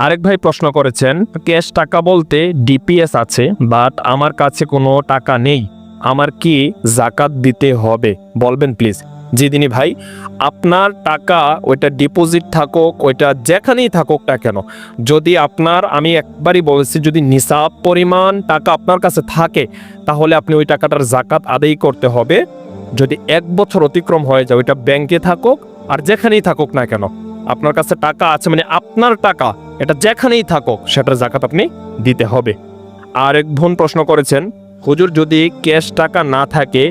আরেক ভাই প্রশ্ন করেছেন, ক্যাশ টাকা বলতে ডিপিএস আছে, বাট আমার কাছে কোনো টাকা নেই, আমার কি জাকাত দিতে হবে? বলবেন প্লিজ। জি দিনী ভাই, আপনার টাকা ওইটা ডিপোজিট থাকুক, ওইটা যেখানেই থাকুক না কেন, যদি আপনার, আমি একবারই বলছি, যদি নিসাব পরিমাণ টাকা আপনার কাছে থাকে তাহলে আপনি ওই টাকাটার জাকাত আদায় করতে হবে। যদি 1 বছর অতিক্রম হয়ে যায়, ওইটা ব্যাংকে থাকুক আর যেখানেই থাকুক না কেন, আপনার কাছে টাকা আছে মানে আপনার টাকা, এটা যেখানেই থাকুক সেটার জাকাত আপনি দিতে হবে। আর এক বোন প্রশ্ন করেছেন, হুজুর যদি ক্যাশ টাকা না থাকে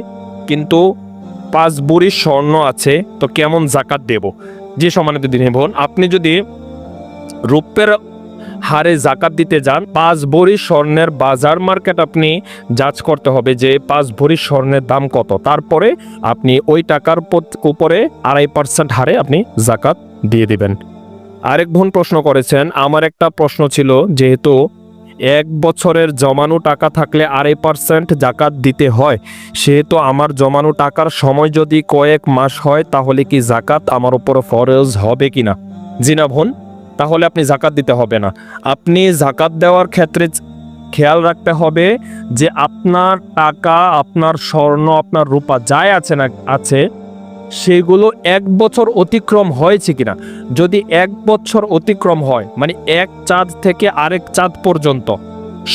কিন্তু 5 ভরি স্বর্ণ আছে তো কেমন জাকাত দেব? যে সম্মানিত দিনী বোন, আপনি যদি রূপের হারে জাকাত দিতে যান, 5 ভরি স্বর্ণের বাজার মার্কেট আপনি যাচ করতে হবে যে 5 ভরি স্বর্ণের দাম কত, তারপরে আপনি ওই টাকার উপরে 2.5% হারে আপনি জাকাত দিয়ে দিবেন। আরেক বোন প্রশ্ন করেছেন, আমার একটা প্রশ্ন ছিল, যেহেতু 1 বছরের জমানো টাকা থাকলে 2.5% জাকাত দিতে হয়, সেহেতু আমার জমানো টাকার সময় যদি কয়েক মাস হয় তাহলে কি জাকাত আমার উপর ফরজ হবে কিনা? জি না বোন, তাহলে আপনি জাকাত দিতে হবে না। আপনি জাকাত দেওয়ার ক্ষেত্রে খেয়াল রাখতে হবে যে আপনার টাকা, আপনার স্বর্ণ, আপনার রূপা যাই আছে না আছে, সেগুলো 1 বছর অতিক্রম হয়েছে কিনা। যদি 1 বছর অতিক্রম হয়, মানে এক চাঁদ থেকে আরেক চাঁদ পর্যন্ত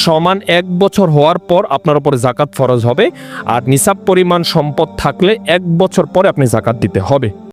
সমান 1 বছর হওয়ার পর আপনার উপরে জাকাত ফরজ হবে। আর নিসাব পরিমাণ সম্পদ থাকলে 1 বছর পরে আপনি জাকাত দিতে হবে।